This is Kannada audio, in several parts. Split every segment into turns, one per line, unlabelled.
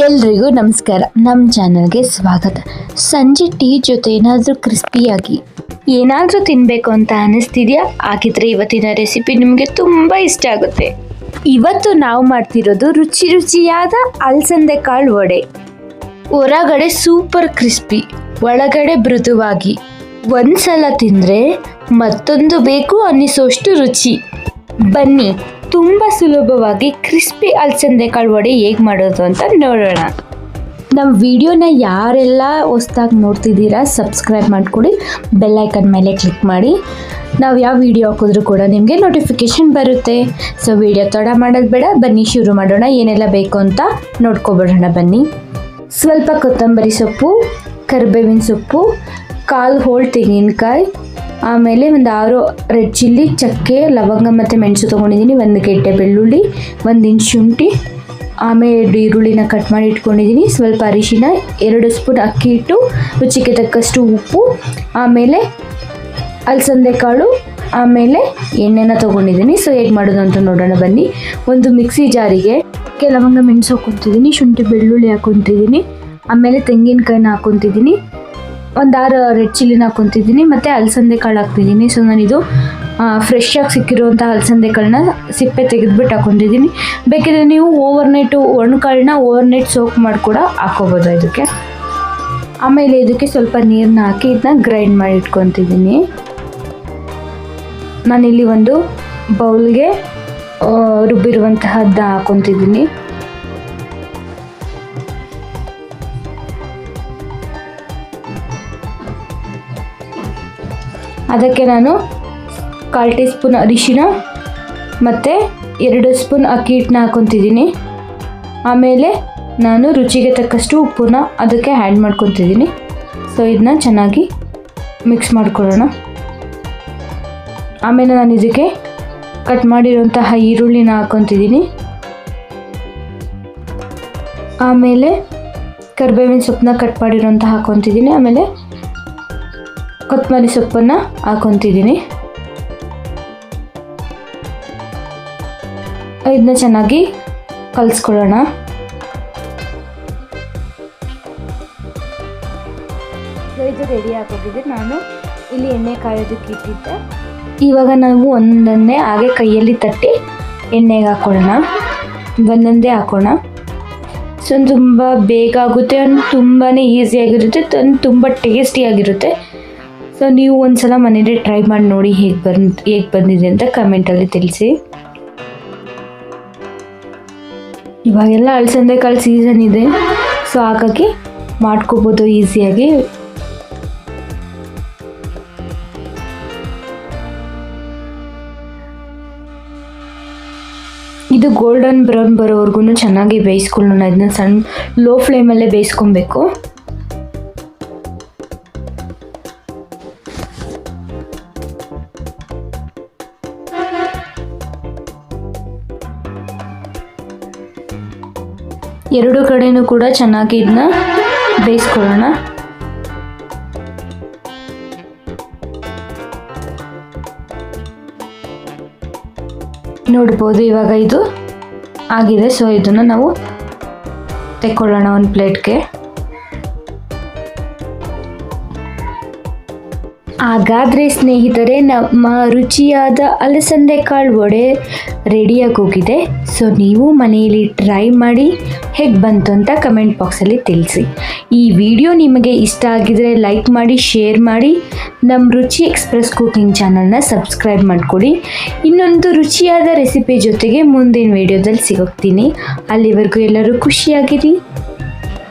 ಎಲ್ರಿಗೂ ನಮಸ್ಕಾರ. ನಮ್ಮ ಚಾನಲ್ಗೆ ಸ್ವಾಗತ. ಸಂಜೆ ಟೀ ಜೊತೆ ಏನಾದರೂ ಕ್ರಿಸ್ಪಿಯಾಗಿ ಏನಾದರೂ ತಿನ್ನಬೇಕು ಅಂತ ಅನ್ನಿಸ್ತಿದೆಯಾ? ಹಾಗಿದ್ರೆ ಇವತ್ತಿನ ರೆಸಿಪಿ ನಿಮಗೆ ತುಂಬ ಇಷ್ಟ ಆಗುತ್ತೆ. ಇವತ್ತು ನಾವು ಮಾಡ್ತಿರೋದು ರುಚಿಯಾದ ಅಲಸಂದೆ ಕಾಳು ವಡೆ. ಹೊರಗಡೆ ಸೂಪರ್ ಕ್ರಿಸ್ಪಿ, ಒಳಗಡೆ ಮೃದುವಾಗಿ. ಒಂದ್ಸಲ ತಿಂದರೆ ಮತ್ತೊಂದು ಬೇಕು ಅನ್ನಿಸೋಷ್ಟು ರುಚಿ. ಬನ್ನಿ, ತುಂಬ ಸುಲಭವಾಗಿ ಕ್ರಿಸ್ಪಿ ಅಲಸಂದೆ ಕಾಳು ವಡೆ ಹೇಗೆ ಮಾಡೋದು ಅಂತ ನೋಡೋಣ. ನಮ್ಮ ವಿಡಿಯೋನ ಯಾರೆಲ್ಲ ಹೊಸ್ದಾಗಿ ನೋಡ್ತಿದ್ದೀರಾ ಸಬ್ಸ್ಕ್ರೈಬ್ ಮಾಡಿಕೊಡಿ, ಬೆಲ್ಲೈಕನ್ ಮೇಲೆ ಕ್ಲಿಕ್ ಮಾಡಿ. ನಾವು ಯಾವ ವಿಡಿಯೋ ಹಾಕಿದ್ರೂ ಕೂಡ ನಿಮಗೆ ನೋಟಿಫಿಕೇಷನ್ ಬರುತ್ತೆ. ಸೊ ವಿಡಿಯೋ ತಡ ಮಾಡೋದು ಬೇಡ, ಬನ್ನಿ ಶುರು ಮಾಡೋಣ. ಏನೆಲ್ಲ ಬೇಕು ಅಂತ ನೋಡ್ಕೊಬಿಡೋಣ ಬನ್ನಿ. ಸ್ವಲ್ಪ ಕೊತ್ತಂಬರಿ ಸೊಪ್ಪು, ಕರಿಬೇವಿನ ಸೊಪ್ಪು, 1/4 ಹೋಳು ತೆಂಗಿನಕಾಯಿ, ಆಮೇಲೆ ಒಂದು 6 ರೆಡ್ ಚಿಲ್ಲಿ, ಚಕ್ಕೆ, ಲವಂಗ ಮತ್ತು ಮೆಣಸು ತೊಗೊಂಡಿದ್ದೀನಿ, 1 ಗೆಡ್ಡೆ ಬೆಳ್ಳುಳ್ಳಿ, 1 ಇಂಚ್ ಶುಂಠಿ, ಆಮೇಲೆ ಈರುಳ್ಳಿನ ಕಟ್ ಮಾಡಿ ಇಟ್ಕೊಂಡಿದ್ದೀನಿ, ಸ್ವಲ್ಪ ಅರಿಶಿನ, 2 ಸ್ಪೂನ್ ಅಕ್ಕಿ ಹಿಟ್ಟು, ರುಚಿಗೆ ತಕ್ಕಷ್ಟು ಉಪ್ಪು, ಆಮೇಲೆ ಅಲಸಂದೆ ಕಾಳು, ಆಮೇಲೆ ಎಣ್ಣೆನ ತೊಗೊಂಡಿದ್ದೀನಿ. ಸೊ ಹೇಗೆ ಮಾಡೋದು ಅಂತ ನೋಡೋಣ ಬನ್ನಿ. ಒಂದು ಮಿಕ್ಸಿ ಜಾರಿಗೆ ಲವಂಗ ಮೆಣಸು ಹಾಕ್ಕೊತಿದ್ದೀನಿ, ಶುಂಠಿ ಬೆಳ್ಳುಳ್ಳಿ ಹಾಕ್ಕೊತಿದ್ದೀನಿ, ಆಮೇಲೆ ತೆಂಗಿನಕಾಯಿನ ಹಾಕ್ಕೊತಿದ್ದೀನಿ, ಒಂದು 6 ರೆಡ್ ಚಿಲ್ಲಿನ ಹಾಕ್ಕೊತಿದ್ದೀನಿ, ಮತ್ತು ಅಲಸಂದೆ ಕಾಳು ಹಾಕ್ತಿದ್ದೀನಿ. ಸೊ ನಾನಿದು ಫ್ರೆಶ್ ಆಗಿ ಸಿಕ್ಕಿರುವಂಥ ಅಲಸಂದೆ ಕಾಳನ್ನ ಸಿಪ್ಪೆ ತೆಗೆದುಬಿಟ್ಟು ಹಾಕ್ಕೊತಿದ್ದೀನಿ. ಬೇಕಿದ್ರೆ ನೀವು ಒಣಕಾಳನ್ನ ಓವರ್ನೈಟ್ ಸೋಕ್ ಮಾಡಿ ಕೂಡ ಹಾಕ್ಕೋಬೋದು ಇದಕ್ಕೆ. ಆಮೇಲೆ ಇದಕ್ಕೆ ಸ್ವಲ್ಪ ನೀರನ್ನ ಹಾಕಿ ಇದನ್ನ ಗ್ರೈಂಡ್ ಮಾಡಿ ಇಟ್ಕೊತಿದ್ದೀನಿ. ನಾನಿಲ್ಲಿ ಒಂದು ಬೌಲ್ಗೆ ರುಬ್ಬಿರುವಂತಹದ್ದು ಹಾಕ್ಕೊತಿದ್ದೀನಿ. ಅದಕ್ಕೆ ನಾನು 1/4 ಟೀ ಸ್ಪೂನ್ ಅರಿಶಿನ ಮತ್ತು 2 ಸ್ಪೂನ್ ಅಕ್ಕಿ ಹಿಟ್ಟನ್ನ ಹಾಕ್ಕೊತಿದ್ದೀನಿ. ಆಮೇಲೆ ನಾನು ರುಚಿಗೆ ತಕ್ಕಷ್ಟು ಉಪ್ಪನ್ನ ಅದಕ್ಕೆ ಆ್ಯಡ್ ಮಾಡ್ಕೊತಿದ್ದೀನಿ. ಸೊ ಇದನ್ನ ಚೆನ್ನಾಗಿ ಮಿಕ್ಸ್ ಮಾಡ್ಕೊಳ್ಳೋಣ. ಆಮೇಲೆ ನಾನು ಇದಕ್ಕೆ ಕಟ್ ಮಾಡಿರುವಂತಹ ಈರುಳ್ಳಿನ ಹಾಕ್ಕೊತಿದ್ದೀನಿ. ಆಮೇಲೆ ಕರಿಬೇವಿನ ಸೊಪ್ಪನ್ನ ಕಟ್ ಮಾಡಿರೋಂಥ ಹಾಕ್ಕೊತಿದ್ದೀನಿ. ಆಮೇಲೆ ಕೊತ್ತಂಬರಿ ಸೊಪ್ಪನ್ನು ಹಾಕ್ಕೊತಿದ್ದೀನಿ. ಇದನ್ನ ಚೆನ್ನಾಗಿ ಕಲಿಸ್ಕೊಳ್ಳೋಣ. ಇದು ರೆಡಿ ಆಗೋಗಿದೆ. ನಾನು ಇಲ್ಲಿ ಎಣ್ಣೆ ಕಾಯೋದಕ್ಕೆ ಇಟ್ಟಿದ್ದೆ. ಇವಾಗ ನಾವು ಒಂದೊಂದೇ ಹಾಗೆ ಕೈಯಲ್ಲಿ ತಟ್ಟಿ ಎಣ್ಣೆಗೆ ಹಾಕ್ಕೊಳ್ಳೋಣ. ಒಂದೊಂದೇ ಹಾಕೋಣ. ಸೊ ತುಂಬ ಬೇಗ ಆಗುತ್ತೆ, ತುಂಬಾ ಈಸಿಯಾಗಿರುತ್ತೆ, ತುಂಬ ಟೇಸ್ಟಿಯಾಗಿರುತ್ತೆ. ಸೊ ನೀವು ಒಂದ್ಸಲ ಮನೇಲಿ ಟ್ರೈ ಮಾಡಿ ನೋಡಿ ಹೇಗೆ ಬಂದಿದೆ ಅಂತ ಕಮೆಂಟಲ್ಲಿ ತಿಳಿಸಿ. ಇವಾಗೆಲ್ಲ ಅಲಸಂದೆ ಕಾಳು ಸೀಸನ್ ಇದೆ, ಸೊ ಹಾಗಾಗಿ ಮಾಡ್ಕೋಬೋದು ಈಸಿಯಾಗಿ. ಇದು ಗೋಲ್ಡನ್ ಬ್ರೌನ್ ಬರೋವರೆಗೂ ಚೆನ್ನಾಗಿ ಬೇಯಿಸ್ಕೊಳ್ಳೋಣ. ಇದನ್ನ ಸಣ್ಣ ಲೋ ಫ್ಲೇಮಲ್ಲೇ ಬೇಯಿಸ್ಕೊಬೇಕು. ಎರಡು ಕಡೆನೂ ಕೂಡ ಚೆನ್ನಾಗಿ ಇದನ್ನ ಬೇಯಿಸ್ಕೊಳ್ಳೋಣ. ನೋಡ್ಬೋದು ಇವಾಗ ಇದು ಆಗಿದೆ. ಸೊ ಇದನ್ನು ನಾವು ತೆಕ್ಕೊಳ್ಳೋಣ ಒಂದು ಪ್ಲೇಟ್ಗೆ. ಹಾಗಾದರೆ ಸ್ನೇಹಿತರೆ, ನಮ್ಮ ರುಚಿಯಾದ ಅಲಸಂದೆ ಕಾಳು ವಡೆ ರೆಡಿಯಾಗಿ ಹೋಗಿದೆ. ಸೊ ನೀವು ಮನೆಯಲ್ಲಿ ಟ್ರೈ ಮಾಡಿ ಹೇಗೆ ಬಂತು ಅಂತ ಕಮೆಂಟ್ ಬಾಕ್ಸಲ್ಲಿ ತಿಳಿಸಿ. ಈ ವಿಡಿಯೋ ನಿಮಗೆ ಇಷ್ಟ ಆಗಿದರೆ ಲೈಕ್ ಮಾಡಿ, ಶೇರ್ ಮಾಡಿ, ನಮ್ಮ ರುಚಿ ಎಕ್ಸ್ಪ್ರೆಸ್ ಕುಕಿಂಗ್ ಚಾನಲ್ನ ಸಬ್ಸ್ಕ್ರೈಬ್ ಮಾಡಿಕೊಡಿ. ಇನ್ನೊಂದು ರುಚಿಯಾದ ರೆಸಿಪಿ ಜೊತೆಗೆ ಮುಂದಿನ ವಿಡಿಯೋದಲ್ಲಿ ಸಿಗೋಗ್ತೀನಿ. ಅಲ್ಲಿವರೆಗೂ ಎಲ್ಲರೂ ಖುಷಿಯಾಗಿರಿ.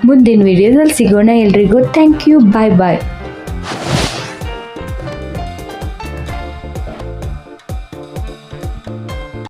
ಮುಂದಿನ ವಿಡಿಯೋದಲ್ಲಿ ಸಿಗೋಣ. ಎಲ್ರಿಗೂ ಥ್ಯಾಂಕ್ ಯು. Bye bye.